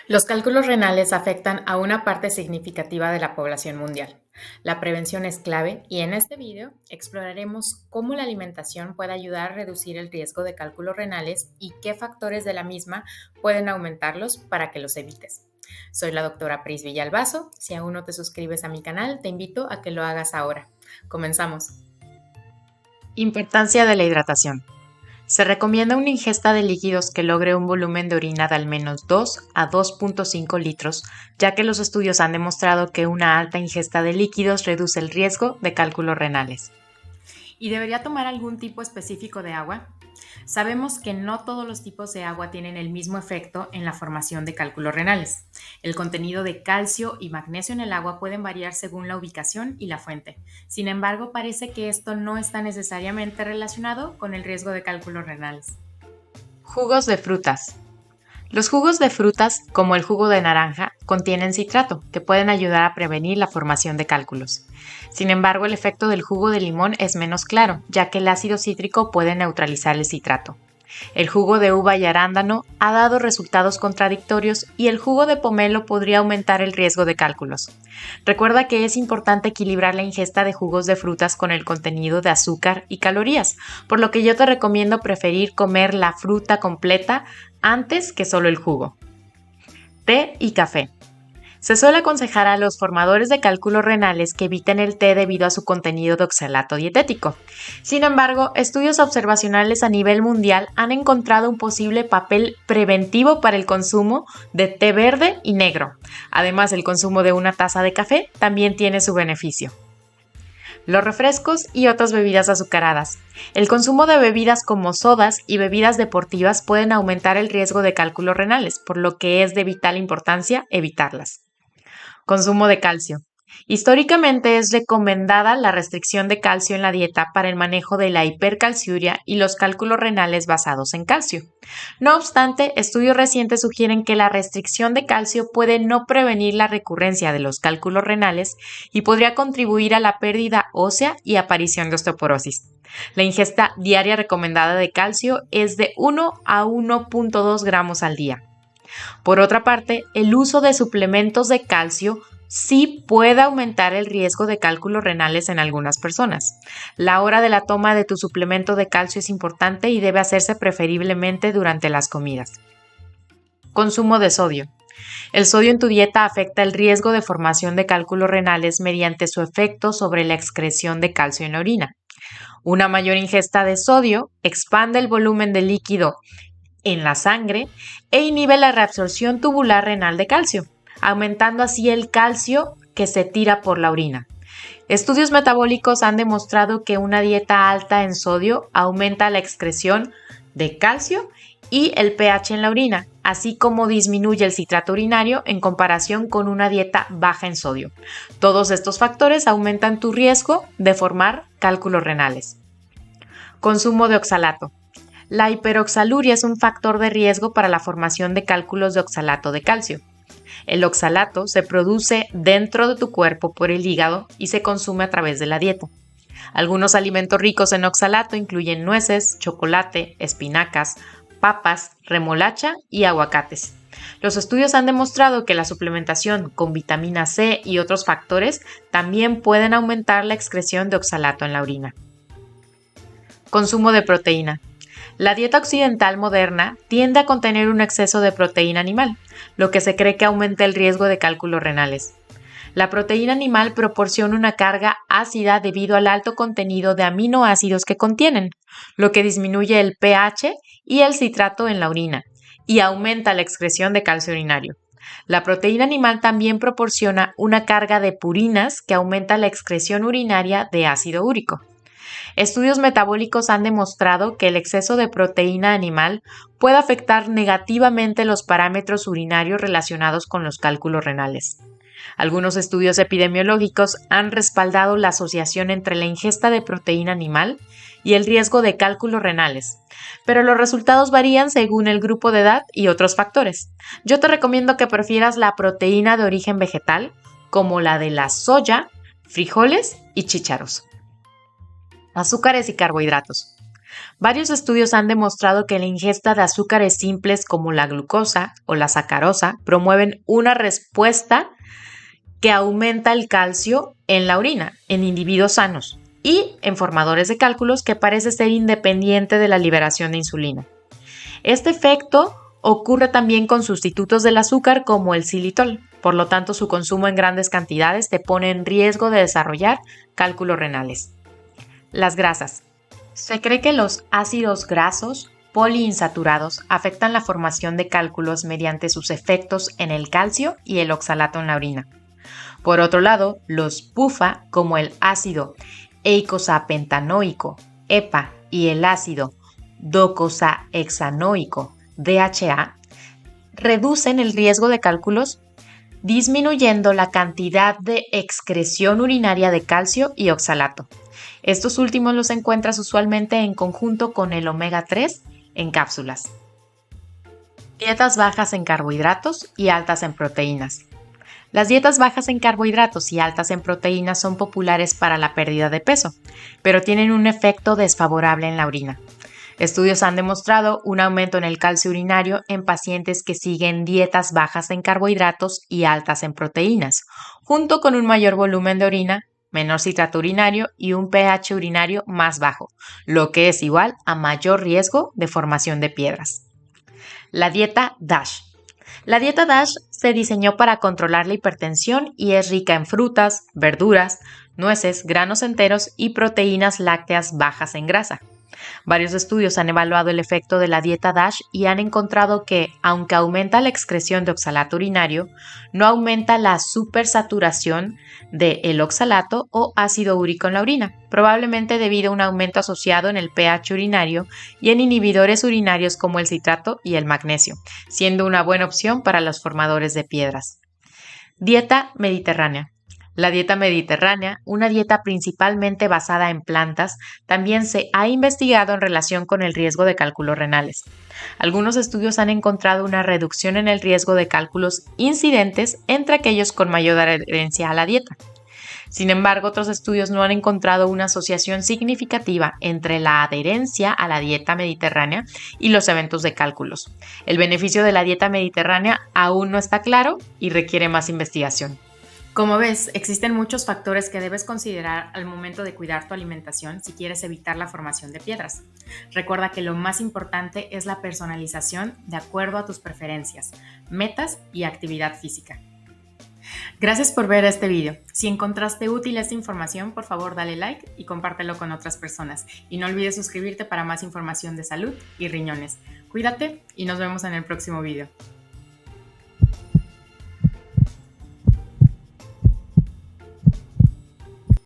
Los cálculos renales afectan a una parte significativa de la población mundial. La prevención es clave y en este video exploraremos cómo la alimentación puede ayudar a reducir el riesgo de cálculos renales y qué factores de la misma pueden aumentarlos para que los evites. Soy la doctora Pris Villalbazo. Si aún no te suscribes a mi canal, te invito a que lo hagas ahora. Comenzamos. Importancia de la hidratación. Se recomienda una ingesta de líquidos que logre un volumen de orina de al menos 2 a 2.5 litros, ya que los estudios han demostrado que una alta ingesta de líquidos reduce el riesgo de cálculos renales. ¿Y debería tomar algún tipo específico de agua? Sabemos que no todos los tipos de agua tienen el mismo efecto en la formación de cálculos renales. El contenido de calcio y magnesio en el agua pueden variar según la ubicación y la fuente. Sin embargo, parece que esto no está necesariamente relacionado con el riesgo de cálculos renales. Jugos de frutas. Los jugos de frutas, como el jugo de naranja, contienen citrato, que pueden ayudar a prevenir la formación de cálculos. Sin embargo, el efecto del jugo de limón es menos claro, ya que el ácido cítrico puede neutralizar el citrato. El jugo de uva y arándano ha dado resultados contradictorios y el jugo de pomelo podría aumentar el riesgo de cálculos. Recuerda que es importante equilibrar la ingesta de jugos de frutas con el contenido de azúcar y calorías, por lo que yo te recomiendo preferir comer la fruta completa antes que solo el jugo. Té y café. Se suele aconsejar a los formadores de cálculos renales que eviten el té debido a su contenido de oxalato dietético. Sin embargo, estudios observacionales a nivel mundial han encontrado un posible papel preventivo para el consumo de té verde y negro. Además, el consumo de una taza de café también tiene su beneficio. Los refrescos y otras bebidas azucaradas. El consumo de bebidas como sodas y bebidas deportivas pueden aumentar el riesgo de cálculos renales, por lo que es de vital importancia evitarlas. Consumo de calcio. Históricamente es recomendada la restricción de calcio en la dieta para el manejo de la hipercalciuria y los cálculos renales basados en calcio. No obstante, estudios recientes sugieren que la restricción de calcio puede no prevenir la recurrencia de los cálculos renales y podría contribuir a la pérdida ósea y aparición de osteoporosis. La ingesta diaria recomendada de calcio es de 1 a 1.2 gramos al día. Por otra parte, el uso de suplementos de calcio sí puede aumentar el riesgo de cálculos renales en algunas personas. La hora de la toma de tu suplemento de calcio es importante y debe hacerse preferiblemente durante las comidas. Consumo de sodio. El sodio en tu dieta afecta el riesgo de formación de cálculos renales mediante su efecto sobre la excreción de calcio en la orina. Una mayor ingesta de sodio expande el volumen de líquido en la sangre e inhibe la reabsorción tubular renal de calcio, aumentando así el calcio que se tira por la orina. Estudios metabólicos han demostrado que una dieta alta en sodio aumenta la excreción de calcio y el pH en la orina, así como disminuye el citrato urinario en comparación con una dieta baja en sodio. Todos estos factores aumentan tu riesgo de formar cálculos renales. Consumo de oxalato. La hiperoxaluria es un factor de riesgo para la formación de cálculos de oxalato de calcio. El oxalato se produce dentro de tu cuerpo por el hígado y se consume a través de la dieta. Algunos alimentos ricos en oxalato incluyen nueces, chocolate, espinacas, papas, remolacha y aguacates. Los estudios han demostrado que la suplementación con vitamina C y otros factores también pueden aumentar la excreción de oxalato en la orina. Consumo de proteína. La dieta occidental moderna tiende a contener un exceso de proteína animal, lo que se cree que aumenta el riesgo de cálculos renales. La proteína animal proporciona una carga ácida debido al alto contenido de aminoácidos que contienen, lo que disminuye el pH y el citrato en la orina y aumenta la excreción de calcio urinario. La proteína animal también proporciona una carga de purinas que aumenta la excreción urinaria de ácido úrico. Estudios metabólicos han demostrado que el exceso de proteína animal puede afectar negativamente los parámetros urinarios relacionados con los cálculos renales. Algunos estudios epidemiológicos han respaldado la asociación entre la ingesta de proteína animal y el riesgo de cálculos renales, pero los resultados varían según el grupo de edad y otros factores. Yo te recomiendo que prefieras la proteína de origen vegetal, como la de la soya, frijoles y chícharos. Azúcares y carbohidratos. Varios estudios han demostrado que la ingesta de azúcares simples como la glucosa o la sacarosa promueven una respuesta que aumenta el calcio en la orina en individuos sanos y en formadores de cálculos que parece ser independiente de la liberación de insulina. Este efecto ocurre también con sustitutos del azúcar como el xilitol, por lo tanto su consumo en grandes cantidades te pone en riesgo de desarrollar cálculos renales. Las grasas. Se cree que los ácidos grasos poliinsaturados afectan la formación de cálculos mediante sus efectos en el calcio y el oxalato en la orina. Por otro lado, los PUFA, como el ácido eicosapentanoico, EPA, y el ácido docosahexanoico, DHA, reducen el riesgo de cálculos disminuyendo la cantidad de excreción urinaria de calcio y oxalato. Estos últimos los encuentras usualmente en conjunto con el omega 3 en cápsulas. Dietas bajas en carbohidratos y altas en proteínas. Las dietas bajas en carbohidratos y altas en proteínas son populares para la pérdida de peso, pero tienen un efecto desfavorable en la orina. Estudios han demostrado un aumento en el calcio urinario en pacientes que siguen dietas bajas en carbohidratos y altas en proteínas, junto con un mayor volumen de orina, menor citrato urinario y un pH urinario más bajo, lo que es igual a mayor riesgo de formación de piedras. La dieta DASH. La dieta DASH se diseñó para controlar la hipertensión y es rica en frutas, verduras, nueces, granos enteros y proteínas lácteas bajas en grasa. Varios estudios han evaluado el efecto de la dieta DASH y han encontrado que, aunque aumenta la excreción de oxalato urinario, no aumenta la supersaturación del oxalato o ácido úrico en la orina, probablemente debido a un aumento asociado en el pH urinario y en inhibidores urinarios como el citrato y el magnesio, siendo una buena opción para los formadores de piedras. Dieta mediterránea. La dieta mediterránea, una dieta principalmente basada en plantas, también se ha investigado en relación con el riesgo de cálculos renales. Algunos estudios han encontrado una reducción en el riesgo de cálculos incidentes entre aquellos con mayor adherencia a la dieta. Sin embargo, otros estudios no han encontrado una asociación significativa entre la adherencia a la dieta mediterránea y los eventos de cálculos. El beneficio de la dieta mediterránea aún no está claro y requiere más investigación. Como ves, existen muchos factores que debes considerar al momento de cuidar tu alimentación si quieres evitar la formación de piedras. Recuerda que lo más importante es la personalización de acuerdo a tus preferencias, metas y actividad física. Gracias por ver este video. Si encontraste útil esta información, por favor dale like y compártelo con otras personas. Y no olvides suscribirte para más información de salud y riñones. Cuídate y nos vemos en el próximo video.